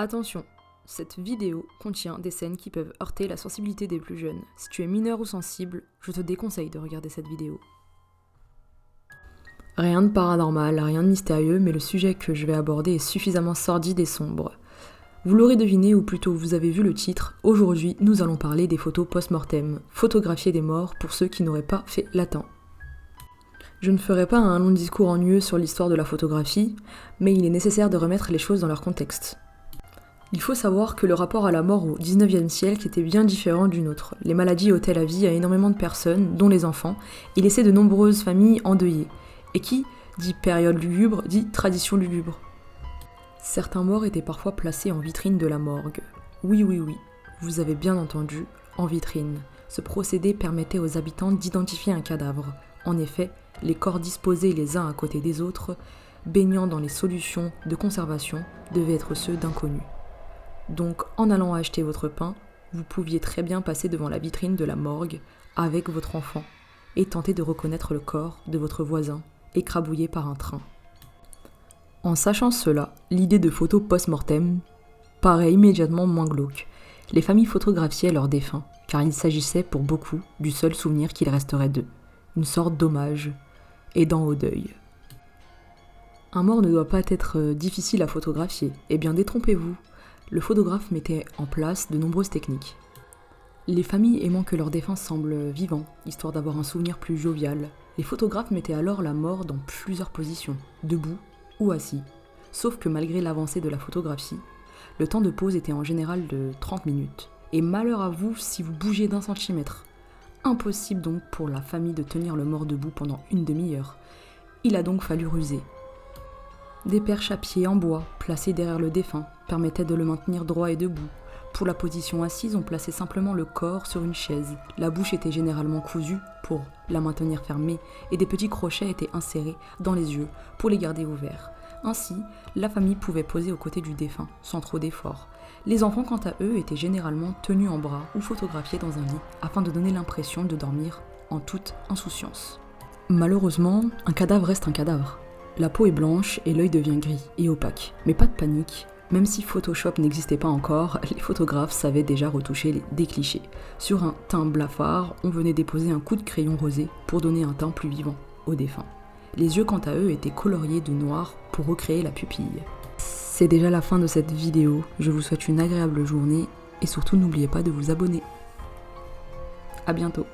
Attention, cette vidéo contient des scènes qui peuvent heurter la sensibilité des plus jeunes. Si tu es mineur ou sensible, je te déconseille de regarder cette vidéo. Rien de paranormal, rien de mystérieux, mais le sujet que je vais aborder est suffisamment sordide et sombre. Vous l'aurez deviné, ou plutôt vous avez vu le titre, aujourd'hui nous allons parler des photos post-mortem, photographier des morts pour ceux qui n'auraient pas fait latin. Je ne ferai pas un long discours ennuyeux sur l'histoire de la photographie, mais il est nécessaire de remettre les choses dans leur contexte. Il faut savoir que le rapport à la mort au XIXe siècle était bien différent du nôtre. Les maladies ôtaient la vie à énormément de personnes, dont les enfants, et laissaient de nombreuses familles endeuillées. Et qui dit période lugubre, dit tradition lugubre. Certains morts étaient parfois placés en vitrine de la morgue. Oui, vous avez bien entendu, en vitrine. Ce procédé permettait aux habitants d'identifier un cadavre. En effet, les corps disposés les uns à côté des autres, baignant dans les solutions de conservation, devaient être ceux d'inconnus. Donc, en allant acheter votre pain, vous pouviez très bien passer devant la vitrine de la morgue avec votre enfant et tenter de reconnaître le corps de votre voisin, écrabouillé par un train. En sachant cela, l'idée de photo post-mortem paraît immédiatement moins glauque. Les familles photographiaient leurs défunts, car il s'agissait pour beaucoup du seul souvenir qu'il resterait d'eux, une sorte d'hommage, aidant au deuil. Un mort ne doit pas être difficile à photographier, eh bien détrompez-vous. Le photographe mettait en place de nombreuses techniques. Les familles aimant que leur défunt semble vivant, histoire d'avoir un souvenir plus jovial, les photographes mettaient alors la mort dans plusieurs positions, debout ou assis. Sauf que malgré l'avancée de la photographie, le temps de pause était en général de 30 minutes. Et malheur à vous si vous bougez d'un centimètre. Impossible donc pour la famille de tenir le mort debout pendant une demi-heure. Il a donc fallu ruser. Des perches à pied en bois, placées derrière le défunt, permettaient de le maintenir droit et debout. Pour la position assise, on plaçait simplement le corps sur une chaise. La bouche était généralement cousue pour la maintenir fermée et des petits crochets étaient insérés dans les yeux pour les garder ouverts. Ainsi, la famille pouvait poser aux côtés du défunt sans trop d'efforts. Les enfants, quant à eux, étaient généralement tenus en bras ou photographiés dans un lit afin de donner l'impression de dormir en toute insouciance. Malheureusement, un cadavre reste un cadavre. La peau est blanche et l'œil devient gris et opaque. Mais pas de panique, même si Photoshop n'existait pas encore, les photographes savaient déjà retoucher des clichés. Sur un teint blafard, on venait déposer un coup de crayon rosé pour donner un teint plus vivant au défunt. Les yeux, quant à eux, étaient coloriés de noir pour recréer la pupille. C'est déjà la fin de cette vidéo, je vous souhaite une agréable journée et surtout n'oubliez pas de vous abonner. À bientôt.